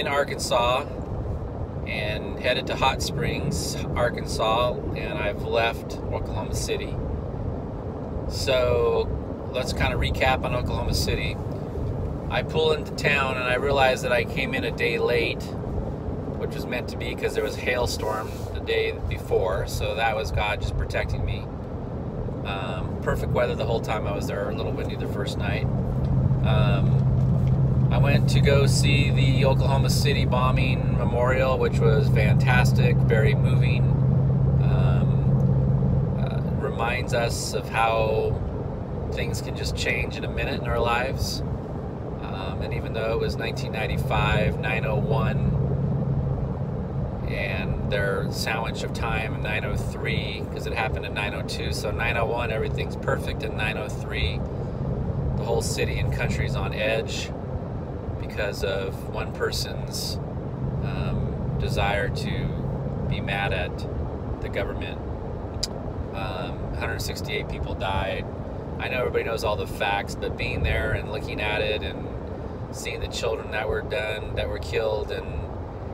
in Arkansas and headed to Hot Springs, Arkansas, and I've left Oklahoma City. So let's kind of recap on Oklahoma City. I pull into town and I realize that I came in a day late, which was meant to be because there was a hailstorm the day before, so that was God just protecting me. Perfect weather the whole time I was there, a little windy the first night. I went to go see the Oklahoma City bombing memorial, which was fantastic, very moving. Reminds us of how things can just change in a minute in our lives. And even though it was 1995, 901, and their sandwich of time in 903, because it happened in 902, so 901 everything's perfect, and 903 the whole city and country's on edge because of one person's desire to be mad at the government. 168 people died. I know everybody knows all the facts, but being there and looking at it and seeing the children that were killed, and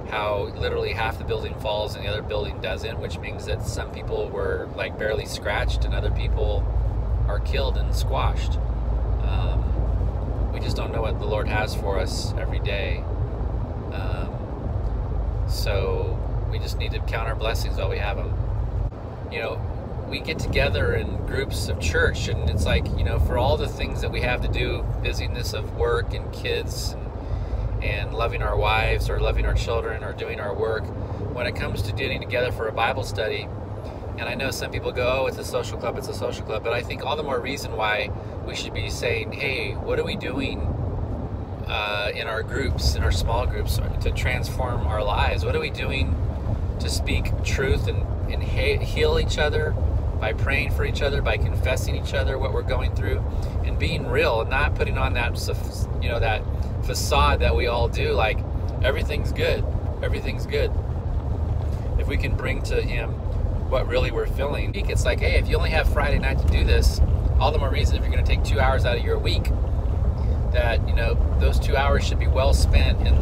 how literally half the building falls and the other building doesn't, which means that some people were like barely scratched and other people are killed and squashed. We just don't know what the Lord has for us every day. So we just need to count our blessings while we have them. You know, we get together in groups of church, and it's like, you know, for all the things that we have to do, busyness of work and kids and loving our wives or loving our children or doing our work, when it comes to getting together for a Bible study, and I know some people go, oh, it's a social club, but I think all the more reason why we should be saying, hey, what are we doing in our groups, in our small groups, to transform our lives? What are we doing to speak truth and heal each other by praying for each other, by confessing each other what we're going through, and being real, and not putting on that, you know, that facade that we all do, like everything's good. If we can bring to Him what really we're feeling, it's like, hey, if you only have Friday night to do this, all the more reason if you're going to take 2 hours out of your week, that, you know, those 2 hours should be well spent in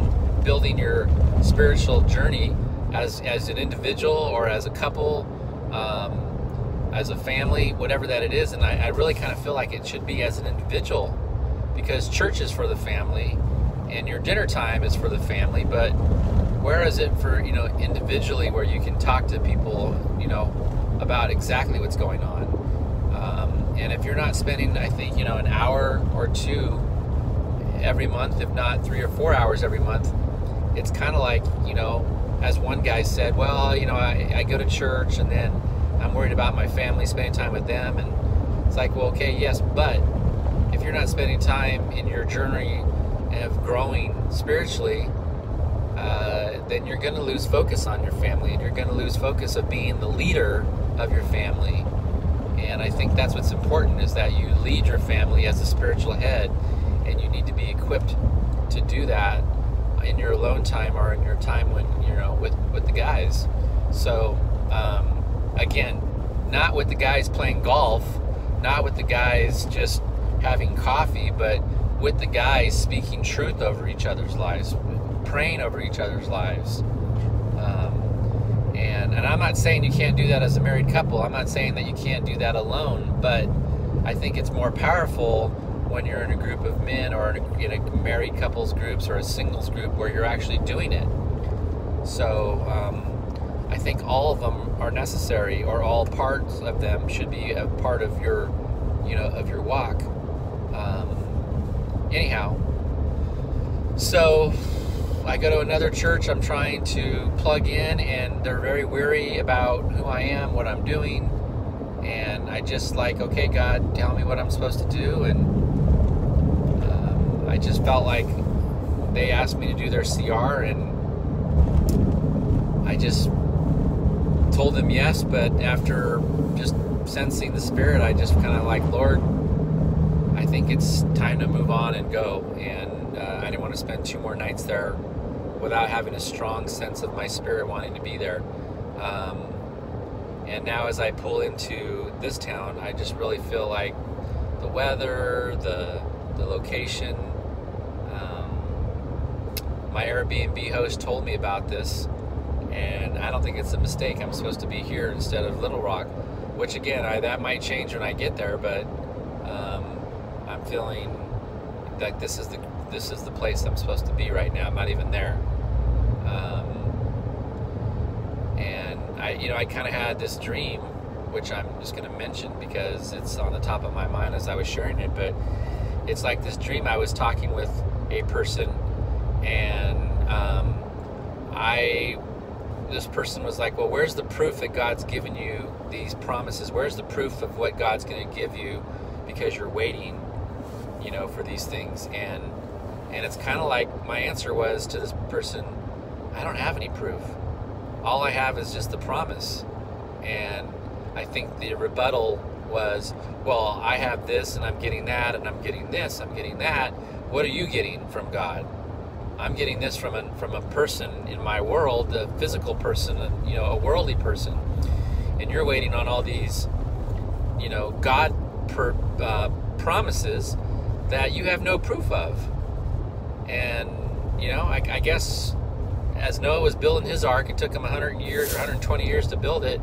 building your spiritual journey as an individual or as a couple, as a family, whatever that it is. And I really kind of feel like it should be as an individual, because church is for the family and your dinner time is for the family, but where is it for, you know, individually, where you can talk to people, you know, about exactly what's going on. And if you're not spending, I think, you know, an hour or two every month, if not 3 or 4 hours every month, it's kind of like, you know, as one guy said, well, you know, I go to church and then I'm worried about my family, spending time with them. And it's like, well, okay, yes, but if you're not spending time in your journey of growing spiritually, then you're going to lose focus on your family, and you're going to lose focus of being the leader of your family. And I think that's what's important, is that you lead your family as a spiritual head, and you need to be equipped to do that in your alone time or in your time when, you know, with the guys. So again, not with the guys playing golf, not with the guys just having coffee, but with the guys speaking truth over each other's lives, praying over each other's lives. And I'm not saying you can't do that as a married couple. I'm not saying that you can't do that alone, but I think it's more powerful when you're in a group of men, or in a married couples groups, or a singles group, where you're actually doing it. So I think all of them are necessary, or all parts of them should be a part of your, you know, of your walk. Anyhow, so I go to another church. I'm trying to plug in, and they're very weary about who I am, what I'm doing, and I just like, okay, God, tell me what I'm supposed to do. And I just felt like they asked me to do their CR, and I just told them yes, but after just sensing the Spirit, I just kind of like, Lord, I think it's time to move on and go. And I didn't want to spend 2 more nights there without having a strong sense of my spirit wanting to be there. And now as I pull into this town, I just really feel like the weather, the location, my Airbnb host told me about this, and I don't think it's a mistake. I'm supposed to be here instead of Little Rock, which again, that might change when I get there, but I'm feeling like this is the place I'm supposed to be right now. I'm not even there. And I kind of had this dream, which I'm just going to mention because it's on the top of my mind as I was sharing it, but it's like this dream. I was talking with a person, and this person was like, well, where's the proof that God's given you these promises? Where's the proof of what God's going to give you because you're waiting, for these things? And it's kind of like my answer was to this person, I don't have any proof. All I have is just the promise. And I think the rebuttal was, well, I have this and I'm getting that and I'm getting this, I'm getting that. What are you getting from God? I'm getting this from a person in my world, a physical person, a worldly person. And you're waiting on all these, God promises that you have no proof of. And, I guess as Noah was building his ark, it took him 100 years or 120 years to build it.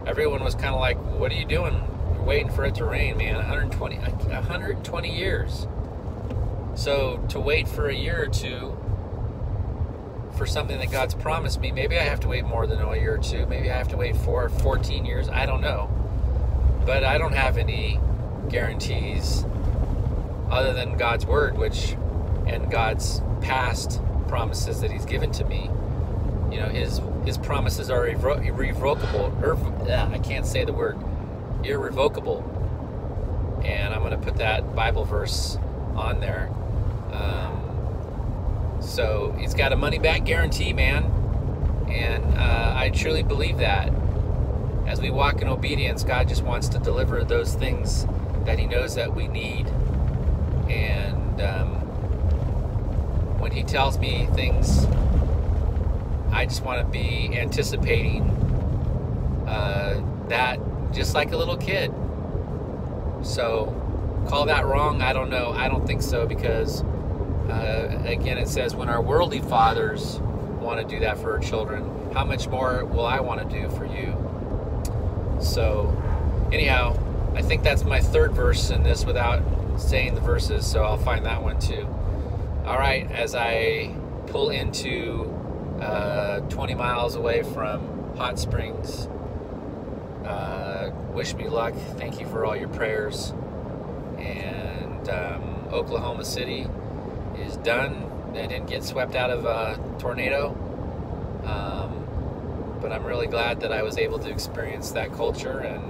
Everyone was kind of like, what are you doing? You're waiting for it to rain, man. 120 years. So to wait for a year or two for something that God's promised me, maybe I have to wait more than a year or two. Maybe I have to wait 14 years. I don't know. But I don't have any guarantees other than God's word, and God's past promises that he's given to me. His promises are irrevocable. I can't say the word. Irrevocable. And I'm going to put that Bible verse on there. So he's got a money-back guarantee, man. And I truly believe that. As we walk in obedience, God just wants to deliver those things that he knows that we need. And when he tells me things, I just want to be anticipating that just like a little kid. So call that wrong? I don't know. I don't think so, because again, it says when our worldly fathers want to do that for our children, how much more will I want to do for you? So anyhow, I think that's my third verse in this without saying the verses, so I'll find that one too. All right, as I pull into 20 miles away from Hot Springs, wish me luck. Thank you for all your prayers. And Oklahoma City is done. They didn't get swept out of a tornado, but I'm really glad that I was able to experience that culture and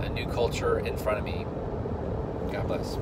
a new culture in front of me. God bless.